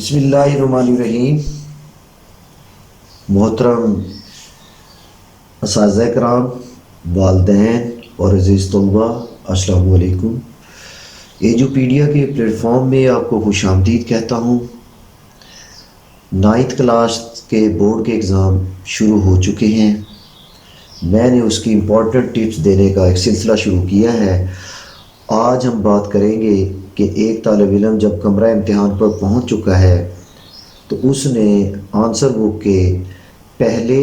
बिस्मिल्लाहिर्रहमानिर्रहीम। मोहतरम असातिज़ा कराम, वालिदैन और अज़ीज़ तलबा, अस्सलामु अलैकुम। एजुपीडिया के प्लेटफॉर्म में आपको खुशामदीद कहता हूँ। 9th क्लास के बोर्ड के एग्ज़ाम शुरू हो चुके हैं। मैंने उसकी इम्पोर्टेंट टिप्स देने का एक सिलसिला शुरू किया है। आज हम बात करेंगे कि एक तालिब इल्म जब कमरा इम्तिहान पर पहुंच चुका है तो उसने आंसर बुक के पहले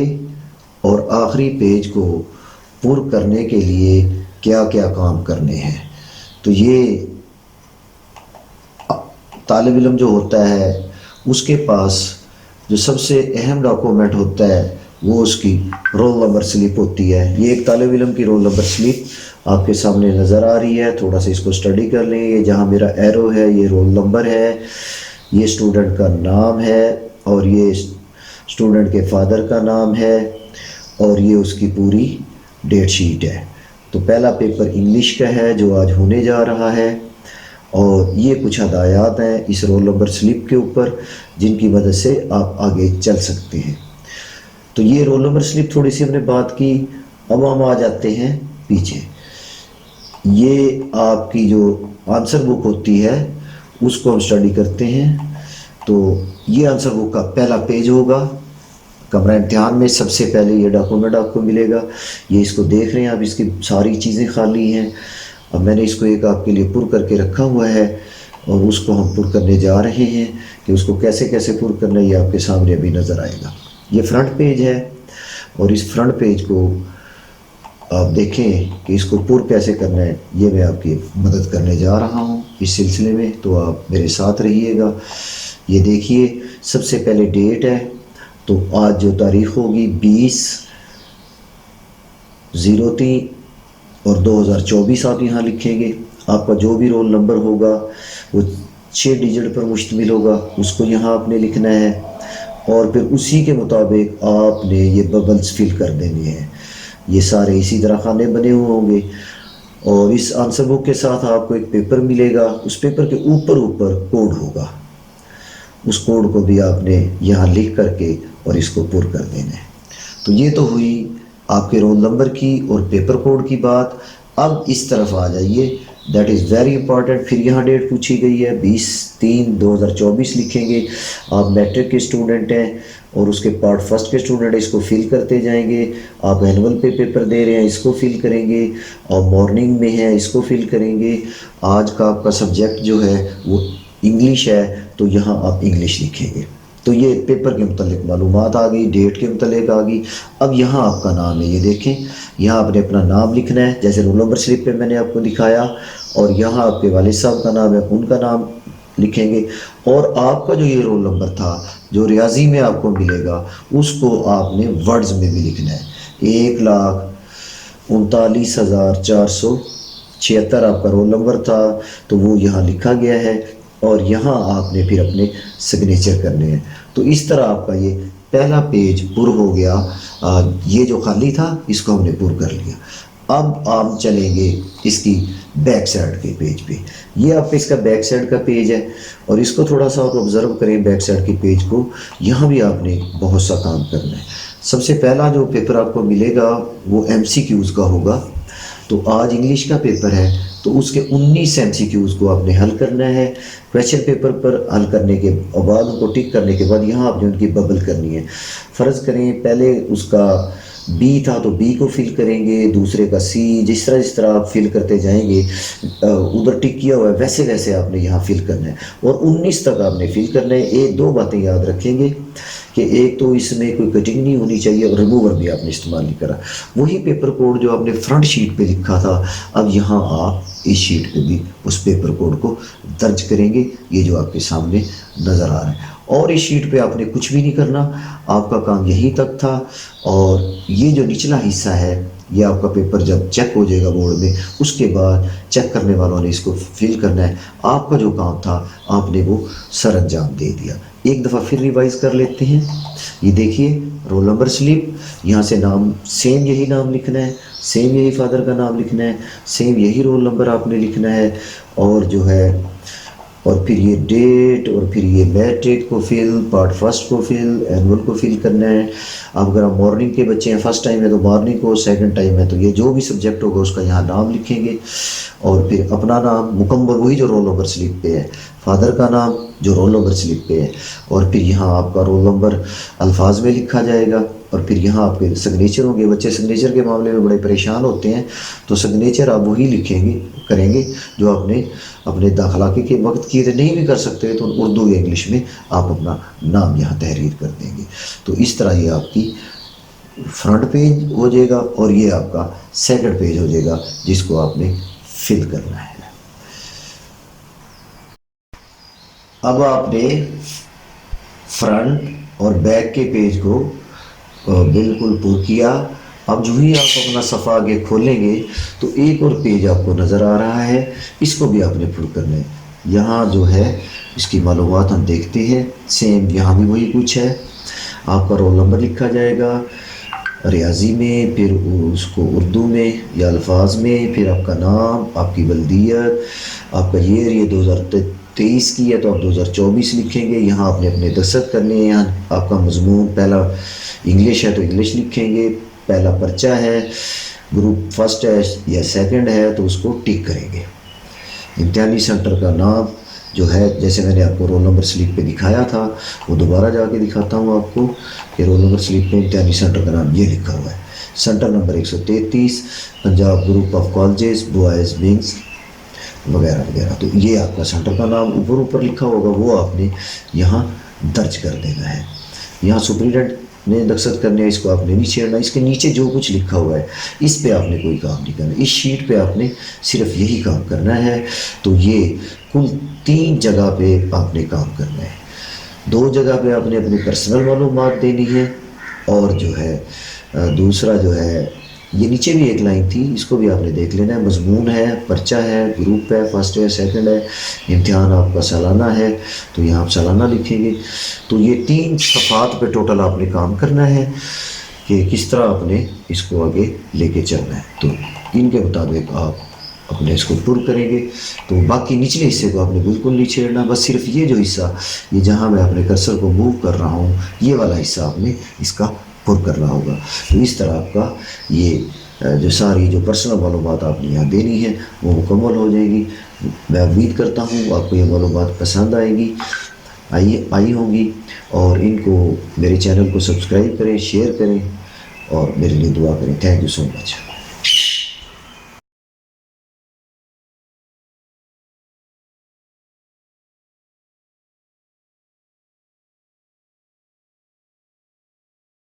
और आखिरी पेज को पुर करने के लिए क्या क्या काम करने हैं। तो ये तालिब इल्म जो होता है उसके पास जो सबसे अहम डॉक्यूमेंट होता है वो उसकी रोल नंबर स्लिप होती है। ये एक तालिब इल्म की रोल नंबर स्लिप आपके सामने नज़र आ रही है। थोड़ा सा इसको स्टडी कर लें। ये जहाँ मेरा एरो है ये रोल नंबर है, ये स्टूडेंट का नाम है और ये स्टूडेंट के फादर का नाम है और ये उसकी पूरी डेट शीट है। तो पहला पेपर इंग्लिश का है जो आज होने जा रहा है और ये कुछ हदायत हैं इस रोल नंबर स्लिप के ऊपर जिनकी मदद से आप आगे चल सकते हैं। तो ये रोल नंबर स्लिप थोड़ी सी हमने बात की। अब हम आ जाते हैं पीछे। ये आपकी जो आंसर बुक होती है उसको हम स्टडी करते हैं। तो ये आंसर बुक का पहला पेज होगा। कमरा इम्तिहान में सबसे पहले ये डॉक्यूमेंट आपको मिलेगा। ये इसको देख रहे हैं आप, इसकी सारी चीज़ें खाली हैं। अब मैंने इसको एक आपके लिए पुर करके रखा हुआ है और उसको हम पुर करने जा रहे हैं कि उसको कैसे कैसे पुर करना है ये आपके सामने अभी नज़र आएगा। ये फ्रंट पेज है और इस फ्रंट पेज को आप देखें कि इसको पुर कैसे करना है, ये मैं आपकी मदद करने जा रहा हूँ इस सिलसिले में। तो आप मेरे साथ रहिएगा। ये देखिए सबसे पहले डेट है। तो आज जो तारीख़ होगी 20/03 और 2024 आप यहाँ लिखेंगे। आपका जो भी रोल नंबर होगा वो 6 डिजिट पर मुश्तमिल होगा, उसको यहाँ आपने लिखना है और फिर उसी के मुताबिक आपने ये बबल्स फिल कर देने हैं। ये सारे इसी तरह खाने बने हुए होंगे और इस आंसर बुक के साथ आपको एक पेपर मिलेगा। उस पेपर के ऊपर कोड होगा, उस कोड को भी आपने यहाँ लिख करके और इसको पुर कर देना है। तो ये तो हुई आपके रोल नंबर की और पेपर कोड की बात। अब इस तरफ आ जाइए, दैट इज़ वेरी इंपॉर्टेंट। फिर यहाँ डेट पूछी गई है 20/3/2024 लिखेंगे। आप मैट्रिक के स्टूडेंट हैं और उसके पार्ट फर्स्ट के स्टूडेंट, इसको फिल करते जाएंगे। आप एनुअल पे पेपर दे रहे हैं, इसको फिल करेंगे और मॉर्निंग में है इसको फिल करेंगे। आज का आपका सब्जेक्ट जो है वो इंग्लिश है तो यहाँ आप इंग्लिश लिखेंगे। तो ये पेपर के मुतालिक मालूमात आ गई, डेट के मुतालिक आ गई। अब यहाँ आपका नाम है, ये देखें यहाँ आपने अपना नाम लिखना है जैसे रोल नंबर स्लिप पे मैंने आपको दिखाया। और यहाँ आपके वालिद साहब का नाम है, उनका नाम लिखेंगे। और आपका जो ये रोल नंबर था जो रियाजी में आपको मिलेगा उसको आपने वर्ड्स में भी लिखना है। 1,39,476 आपका रोल नंबर था तो वो यहाँ लिखा गया है और यहाँ आपने फिर अपने सिग्नेचर करने हैं। तो इस तरह आपका ये पहला पेज पुर हो गया। ये जो खाली था इसको हमने पुर कर लिया। अब आप चलेंगे इसकी बैक साइड के पेज पे। ये आपका इसका बैक साइड का पेज है और इसको थोड़ा सा आप ऑब्ज़र्व करें बैक साइड के पेज को। यहाँ भी आपने बहुत सा काम करना है। सबसे पहला जो पेपर आपको मिलेगा वो MCQs का होगा। तो आज इंग्लिश का पेपर है तो उसके 19 MCQs को आपने हल करना है। क्वेश्चन पेपर पर हल करने के बाद उनको टिक करने के बाद यहाँ आपने उनकी बबल करनी है। फ़र्ज़ करें पहले उसका B था तो B को फिल करेंगे, दूसरे का C, जिस तरह आप फिल करते जाएंगे उधर टिक किया हुआ है वैसे वैसे आपने यहाँ फिल करना है और 19 तक आपने फिल करना है। एक दो बातें याद रखेंगे कि एक तो इसमें कोई कटिंग नहीं होनी चाहिए और रिमूवर भी आपने इस्तेमाल नहीं करा। वही पेपर कोड जो आपने फ्रंट शीट पे लिखा था अब यहाँ आप इस शीट पे भी उस पेपर कोड को दर्ज करेंगे। ये जो आपके सामने नज़र आ रहा है और इस शीट पे आपने कुछ भी नहीं करना, आपका काम यहीं तक था। और ये जो निचला हिस्सा है ये आपका पेपर जब चेक हो जाएगा बोर्ड में उसके बाद चेक करने वालों ने इसको फिल करना है। आपका जो काम था आपने वो सर अंजाम दे दिया। एक दफ़ा फिर रिवाइज़ कर लेते हैं। ये देखिए रोल नंबर स्लिप, यहाँ से नाम सेम यही नाम लिखना है, सेम यही फादर का नाम लिखना है, सेम यही रोल नंबर आपने लिखना है और जो है اور پھر یہ ڈیٹ، اور پھر یہ میٹرک کو فل، پارٹ فرسٹ کو فل، اینول کو فل کرنا ہے۔ اب اگر آپ مارننگ کے بچے ہیں، فرسٹ ٹائم ہے تو مارننگ کو، سیکنڈ ٹائم ہے تو یہ جو بھی سبجیکٹ ہوگا اس کا یہاں نام لکھیں گے، اور پھر اپنا نام مکمل وہی جو رول نمبر سلپ پہ ہے، فادر کا نام جو رول نمبر سلپ پہ ہے، اور پھر یہاں آپ کا رول نمبر الفاظ میں لکھا جائے گا، اور پھر یہاں آپ کے سگنیچر ہوں گے۔ بچے سگنیچر کے معاملے میں بڑے پریشان ہوتے ہیں، تو سگنیچر آپ وہی لکھیں گے، کریں گے جو آپ نے اپنے داخلہ کے وقت کیے تھے۔ نہیں بھی کر سکتے تو اردو یا انگلش میں آپ اپنا نام یہاں تحریر کر دیں گے۔ تو اس طرح یہ آپ کی فرنٹ پیج ہو جائے گا، اور یہ آپ کا سیکنڈ پیج ہو جائے گا جس کو آپ نے فل کرنا ہے۔ اب آپ نے فرنٹ اور بیک کے پیج کو بالکل پر کیا۔ اب جو ہی آپ اپنا صفحہ آگے کھولیں گے تو ایک اور پیج آپ کو نظر آ رہا ہے، اس کو بھی آپ نے پر کرنا ہے۔ یہاں جو ہے اس کی معلومات ہم دیکھتے ہیں، سیم یہاں بھی وہی کچھ ہے۔ آپ کا رول نمبر لکھا جائے گا ریاضی میں، پھر اس کو اردو میں یا الفاظ میں، پھر آپ کا نام، آپ کی بلدیت، آپ کا ایئر، یہ 2023 کی ہے تو آپ 2024 لکھیں گے۔ یہاں آپ نے اپنے دستخط کرنے ہیں۔ یہاں آپ کا مضمون پہلا انگلش ہے تو انگلش لکھیں گے، پہلا پرچہ ہے، گروپ فرسٹ ہے یا سیکنڈ ہے تو اس کو ٹک کریں گے۔ امتحانی سینٹر کا نام جو ہے، جیسے میں نے آپ کو رول نمبر سلپ پہ دکھایا تھا، وہ دوبارہ جا کے دکھاتا ہوں آپ کو کہ رول نمبر سلپ پہ امتحانی سینٹر کا نام یہ لکھا ہوا ہے، centre number 133، Punjab group of colleges boys wings وغیرہ وغیرہ۔ تو یہ آپ کا سینٹر کا نام اوپر لکھا ہوگا، وہ آپ نے یہاں درج کر دینا ہے۔ یہاں سپرنٹینڈنٹ نے دستخط کرنے ہیں، اس کو آپ نے نہیں چھیڑنا۔ اس کے نیچے جو کچھ لکھا ہوا ہے اس پہ آپ نے کوئی کام نہیں کرنا، اس شیٹ پہ آپ نے صرف یہی کام کرنا ہے۔ تو یہ کل 3 جگہ پہ آپ نے کام کرنا ہے۔ 2 جگہ پہ آپ نے اپنی پرسنل معلومات دینی ہے، اور جو ہے دوسرا جو ہے یہ نیچے بھی ایک لائن تھی، اس کو بھی آپ نے دیکھ لینا ہے۔ مضمون ہے، پرچہ ہے، گروپ ہے، فرسٹ ہے، سیکنڈ ہے، امتحان آپ کا سالانہ ہے تو یہاں آپ سالانہ لکھیں گے۔ تو یہ 3 صفحات پہ ٹوٹل آپ نے کام کرنا ہے کہ کس طرح آپ نے اس کو آگے لے کے چلنا ہے۔ تو ان کے مطابق آپ اپنے اس کو پر کریں گے۔ تو باقی نچلے حصے کو آپ نے بالکل نہیں چھیڑنا، بس صرف یہ جو حصہ، یہ جہاں میں اپنے کرسر کو موو کر رہا ہوں، یہ والا حصہ آپ نے اس کا پر کرنا ہوگا۔ تو اس طرح آپ کا یہ جو ساری جو پرسنل معلومات آپ نے یہاں دینی ہے وہ مکمل ہو جائے گی۔ میں امید کرتا ہوں آپ کو یہ معلومات پسند آئے گی، آئی ہوں گی، اور ان کو میرے چینل کو سبسکرائب کریں، شیئر کریں اور میرے لیے دعا کریں۔ Thank you so much.